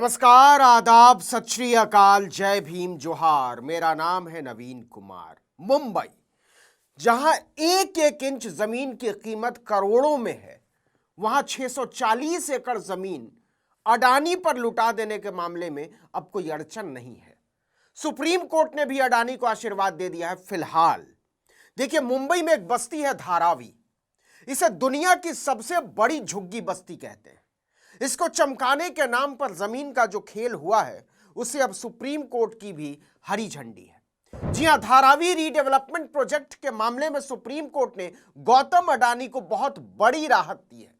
नमस्कार, आदाब, सत श्री अकाल, जय भीम, जोहार। मेरा नाम है नवीन कुमार। मुंबई, जहां एक एक इंच जमीन की कीमत करोड़ों में है, वहां 640 एकड़ जमीन अडानी पर लुटा देने के मामले में अब कोई अड़चन नहीं है। सुप्रीम कोर्ट ने भी अडानी को आशीर्वाद दे दिया है फिलहाल। देखिए, मुंबई में एक बस्ती है धारावी। इसे दुनिया की सबसे बड़ी झुग्गी बस्ती कहते हैं। इसको चमकाने के नाम पर जमीन का जो खेल हुआ है, उसे अब सुप्रीम कोर्ट की भी हरी झंडी है। जी हां, धारावी रीडेवलपमेंट प्रोजेक्ट के मामले में सुप्रीम कोर्ट ने गौतम अडानी को बहुत बड़ी राहत दी है।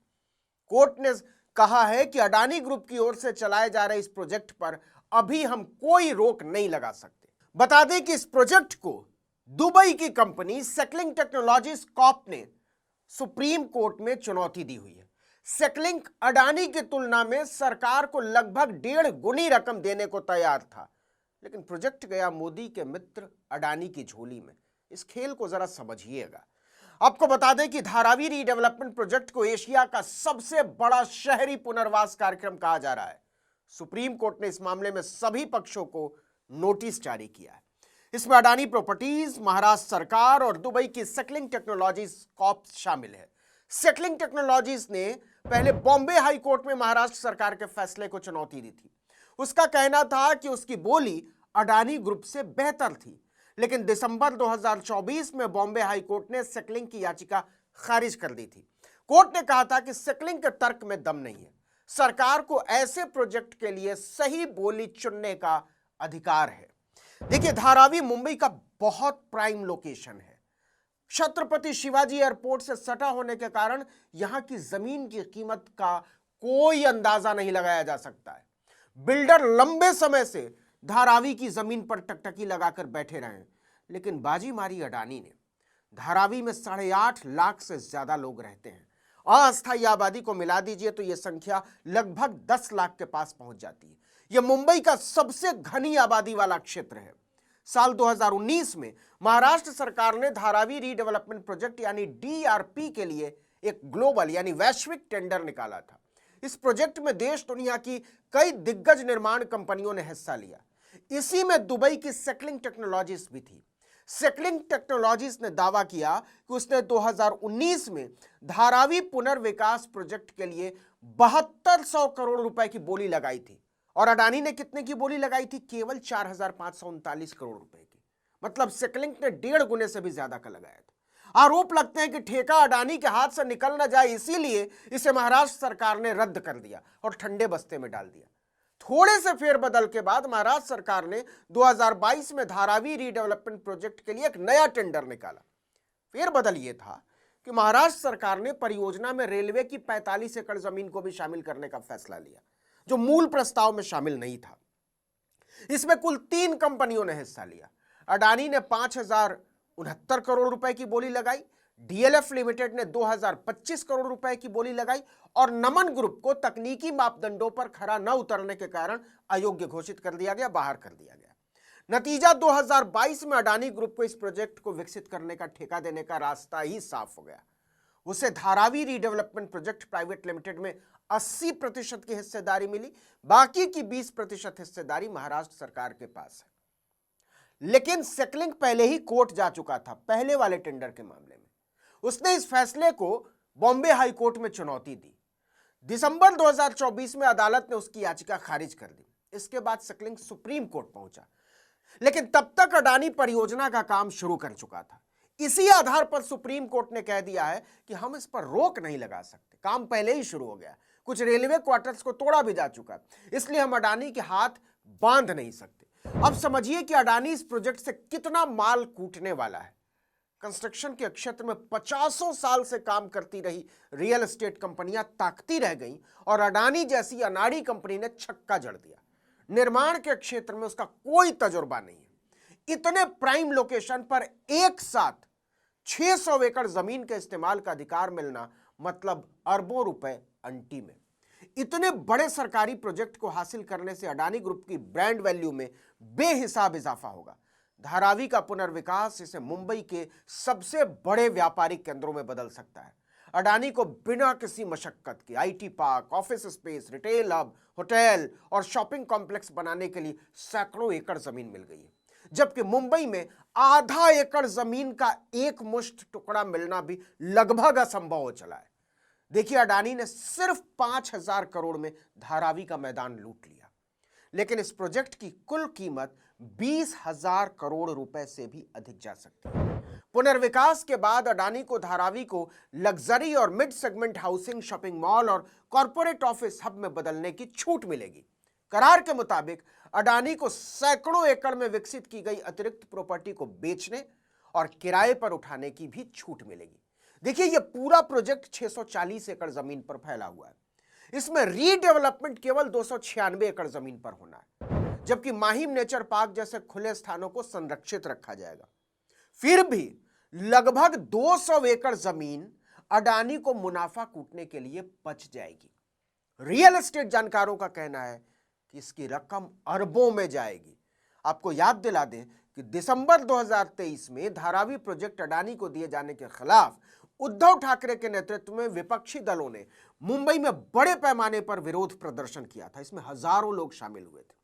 कोर्ट ने कहा है कि अडानी ग्रुप की ओर से चलाए जा रहे इस प्रोजेक्ट पर अभी हम कोई रोक नहीं लगा सकते। बता दें कि इस प्रोजेक्ट को दुबई की कंपनी सेकलिंग टेक्नोलॉजीज कॉर्प ने सुप्रीम कोर्ट में चुनौती दी हुई है। सेकलिंग अडानी की तुलना में सरकार को लगभग 1.5 गुनी रकम देने को तैयार था, लेकिन प्रोजेक्ट गया मोदी के मित्र अडानी की झोली में। इस खेल को जरा समझिएगा। आपको बता दें कि धारावी रीडेवलपमेंट प्रोजेक्ट को एशिया का सबसे बड़ा शहरी पुनर्वास कार्यक्रम कहा जा रहा है। सुप्रीम कोर्ट ने इस मामले में सभी पक्षों को नोटिस जारी किया है। इसमें अडानी प्रॉपर्टीज, महाराष्ट्र सरकार और दुबई की सेकलिंग टेक्नोलॉजीज कॉर्प शामिल है। सेकलिंग टेक्नोलॉजीज ने पहले बॉम्बे हाई कोर्ट में महाराष्ट्र सरकार के फैसले को चुनौती दी थी। उसका कहना था कि उसकी बोली अडानी ग्रुप से बेहतर थी, लेकिन दिसंबर 2024 में बॉम्बे हाई कोर्ट ने सेकलिंग की याचिका खारिज कर दी थी। कोर्ट ने कहा था कि सेकलिंग के तर्क में दम नहीं है। सरकार को ऐसे प्रोजेक्ट के लिए सही बोली चुनने का अधिकार है। देखिए, धारावी मुंबई का बहुत प्राइम लोकेशन है। छत्रपति शिवाजी एयरपोर्ट से सटा होने के कारण यहां की जमीन की कीमत का कोई अंदाजा नहीं लगाया जा सकता है। बिल्डर लंबे समय से धारावी की जमीन पर टकटकी लगाकर बैठे रहे, लेकिन बाजी मारी अडानी ने। धारावी में 8.5 लाख से ज्यादा लोग रहते हैं। अस्थायी आबादी को मिला दीजिए तो यह संख्या लगभग 10 लाख के पास पहुंच जाती है। यह मुंबई का सबसे घनी आबादी वाला क्षेत्र है। साल 2019 में महाराष्ट्र सरकार ने धारावी रीडेवलपमेंट प्रोजेक्ट यानी डीआरपी के लिए एक ग्लोबल यानी वैश्विक टेंडर निकाला था। इस प्रोजेक्ट में देश दुनिया की कई दिग्गज निर्माण कंपनियों ने हिस्सा लिया। इसी में दुबई की सेकलिंग टेक्नोलॉजीज भी थी। सेकलिंग टेक्नोलॉजीज ने दावा किया कि उसने 2019 में धारावी पुनर्विकास प्रोजेक्ट के लिए 7200 करोड़ रुपए की बोली लगाई थी, और अडानी ने कितने की बोली लगाई थी? केवल 4539 करोड़ रुपए की। मतलब सेकलिंग ने 1.5 गुने से भी ज्यादा का लगाया था। आरोप लगते हैं कि ठेका अडानी के हाथ से निकल न जाए, इसीलिए इसे महाराष्ट्र सरकार ने रद्द कर दिया और ठंडे बस्ते में डाल दिया। थोड़े से फेरबदल के बाद महाराष्ट्र सरकार ने 2022 में धारावी रीडेवलपमेंट प्रोजेक्ट के लिए एक नया टेंडर निकाला। फेरबदल यह था कि महाराष्ट्र सरकार ने परियोजना में रेलवे की 45 एकड़ जमीन को भी शामिल करने का फैसला लिया, जो मूल प्रस्ताव में शामिल नहीं था। इसमें कुल 3 कंपनियों ने हिस्सा लिया। अडानी ने 5069 करोड़ रुपए की बोली लगाई, डीएलएफ लिमिटेड ने 2025 करोड़ रुपए की बोली लगाई, और नमन ग्रुप को तकनीकी मापदंडों पर खरा न उतरने के कारण अयोग्य घोषित कर दिया गया, बाहर कर दिया गया। नतीजा 2022 में अडानी ग्रुप को इस प्रोजेक्ट को विकसित करने का ठेका देने का रास्ता ही साफ हो गया। उसे Dharavi redevelopment project private limited में 80% की हिस्सेदारी मिली। बाकी की 20% हिस्सेदारी महाराष्ट्र सरकार के पास है। लेकिन सेकलिंग पहले ही कोर्ट जा चुका था पहले वाले टेंडर के मामले में। उसने इस फैसले को बॉम्बे हाई कोर्ट में चुनौती दी। दिसंबर 2024 में अदालत ने उसकी याचिका खारिज कर दी। इसके बाद सेकलिंग सुप्रीम कोर्ट पहुंचा, लेकिन तब तक अडानी परियोजना का काम शुरू कर चुका था। इसी आधार पर सुप्रीम कोर्ट ने कह दिया है कि हम इस पर रोक नहीं लगा सकते, काम पहले ही शुरू हो गया। कुछ रेलवे क्वार्टर्स को तोड़ा भी जा चुका, इसलिए हम अडानी के हाथ बांध नहीं सकते। अब समझिए कि अडानी इस प्रोजेक्ट से कितना माल कूटने वाला है। कंस्ट्रक्शन के क्षेत्र में 50 साल से काम करती रही रियल एस्टेट कंपनियां ताकती रह गईं, और अडानी जैसी अनाड़ी कंपनी ने छक्का जड़ दिया। निर्माण के क्षेत्र में उसका कोई तजुर्बा नहीं है। इतने प्राइम लोकेशन पर एक साथ 600 एकड़ जमीन के इस्तेमाल का अधिकार मिलना मतलब अरबों रुपए अंटी में। इतने बड़े सरकारी प्रोजेक्ट को हासिल करने से अडानी ग्रुप की ब्रांड वैल्यू में बेहिसाब इजाफा होगा। धारावी का पुनर्विकास इसे मुंबई के सबसे बड़े व्यापारिक केंद्रों में बदल सकता है। अडानी को बिना किसी मशक्कत के IT park, office space, retail hub, hotel और शॉपिंग कॉम्प्लेक्स बनाने के लिए सैकड़ों एकड़ जमीन मिल गई है, जबकि मुंबई में आधा एकड़ जमीन का एक मुश्त टुकड़ा मिलना भी लगभग असंभव हो चला है। देखिए, अडानी ने सिर्फ 5,000 करोड़ में धारावी का मैदान लूट लिया, लेकिन इस प्रोजेक्ट की कुल कीमत 20,000 करोड़ रुपए से भी अधिक जा सकती है। पुनर्विकास के बाद अडानी को धारावी को लग्जरी और mid segment housing, shopping mall और कॉर्पोरेट ऑफिस हब में बदलने की छूट मिलेगी। करार के मुताबिक अडानी को सैकड़ों एकड़ में विकसित की गई अतिरिक्त प्रॉपर्टी को बेचने और किराए पर उठाने की भी छूट मिलेगी। देखिए, यह पूरा प्रोजेक्ट 640 एकड़ जमीन पर फैला हुआ है। इसमें रीडेवलपमेंट केवल 296 एकड़ जमीन पर होना है, जबकि माहिम नेचर पार्क जैसे खुले स्थानों को संरक्षित रखा जाएगा। फिर भी लगभग 200 एकड़ जमीन अडानी को मुनाफा कूटने के लिए बच जाएगी। रियल एस्टेट जानकारों का कहना है कि इसकी रकम अरबों में जाएगी। आपको याद दिला दें कि दिसंबर 2023 में धारावी प्रोजेक्ट अडानी को दिए जाने के खिलाफ उद्धव ठाकरे के नेतृत्व में विपक्षी दलों ने मुंबई में बड़े पैमाने पर विरोध प्रदर्शन किया था। इसमें हजारों लोग शामिल हुए थे।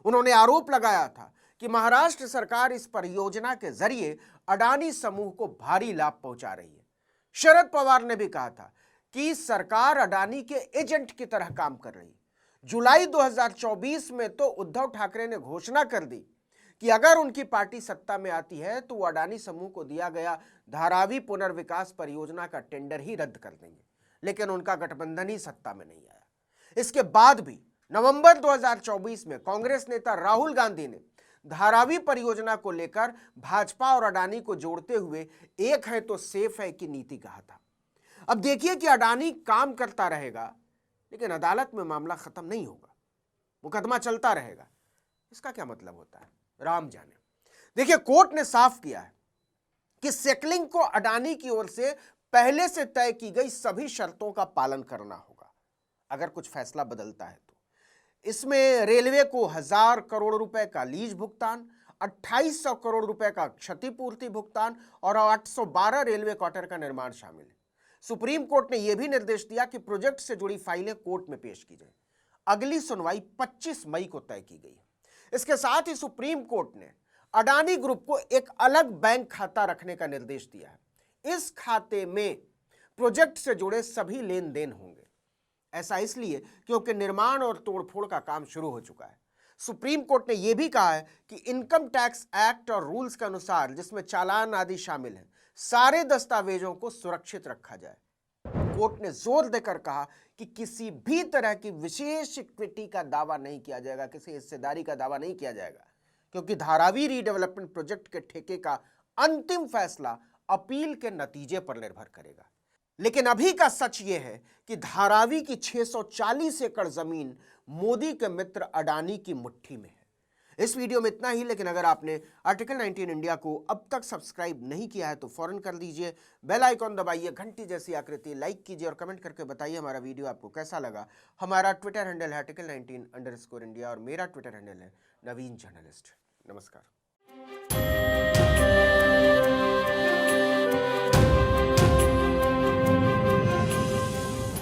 उन्होंने आरोप लगाया था कि महाराष्ट्र सरकार इस परियोजना के जरिए अडानी समूह को भारी लाभ पहुंचा रही है। शरद पवार ने भी कहा था कि सरकार अडानी के एजेंट की तरह काम कर रही है। जुलाई 2024 में तो उद्धव ठाकरे ने घोषणा कर दी कि अगर उनकी पार्टी सत्ता में आती है तो वो अडानी समूह को दिया गया धारावी पुनर्विकास परियोजना का टेंडर ही रद्द कर देंगे, लेकिन उनका गठबंधन ही सत्ता में नहीं आया। इसके बाद भी नवंबर 2024 में कांग्रेस नेता राहुल गांधी ने धारावी परियोजना को लेकर भाजपा और अडानी को जोड़ते हुए एक है तो सेफ है की नीति कहा था। अब देखिए कि अडानी काम करता रहेगा, लेकिन अदालत में मामला खत्म नहीं होगा, मुकदमा चलता रहेगा। इसका क्या मतलब होता है, राम जाने। देखिए, कोर्ट ने साफ किया है कि सेकलिंग को अडानी की ओर से पहले से तय की गई सभी शर्तों का पालन करना होगा। अगर कुछ फैसला बदलता है तो इसमें रेलवे को 1,000 करोड़ रुपए का लीज भुगतान, 2,800 करोड़ रुपए का क्षतिपूर्ति भुगतान और 812 रेलवे क्वार्टर का निर्माण शामिल है। सुप्रीम कोर्ट ने यह भी निर्देश दिया कि प्रोजेक्ट से जुड़ी फाइलें कोर्ट में पेश की जाए। अगली सुनवाई 25 मई को तय की गई है। इसके साथ ही सुप्रीम कोर्ट ने अडानी ग्रुप को एक अलग बैंक खाता रखने का निर्देश दिया है। इस खाते में प्रोजेक्ट से जुड़े सभी लेन देन होंगे। ऐसा इसलिए क्योंकि निर्माण और तोड़फोड़ का काम शुरू हो चुका है। सुप्रीम कोर्ट ने यह भी कहा है कि इनकम टैक्स एक्ट और रूल्स के अनुसार, जिसमें चालान आदि शामिल हैं, सारे दस्तावेजों को सुरक्षित रखा जाए। कोर्ट ने जोर देकर कहा कि किसी भी तरह की विशेष इक्विटी का दावा नहीं किया जाएगा, किसी हिस्सेदारी का दावा नहीं किया जाएगा, क्योंकि धारावी रीडेवलपमेंट प्रोजेक्ट के ठेके का अंतिम फैसला अपील के नतीजे पर निर्भर करेगा। लेकिन अभी का सच यह है कि धारावी की 640 एकड़ जमीन मोदी के मित्र अडानी की मुट्ठी में है। इस वीडियो में इतना ही, लेकिन अगर आपने आर्टिकल 19 इंडिया को अब तक सब्सक्राइब नहीं किया है तो फौरन कर दीजिए। बेल आइकॉन दबाइए, घंटी जैसी आकृति लाइक कीजिए और कमेंट करके बताइए हमारा वीडियो आपको कैसा लगा। हमारा ट्विटर हैंडल है article19_India और मेरा ट्विटर हैंडल है नवीन जर्नलिस्ट। नमस्कार।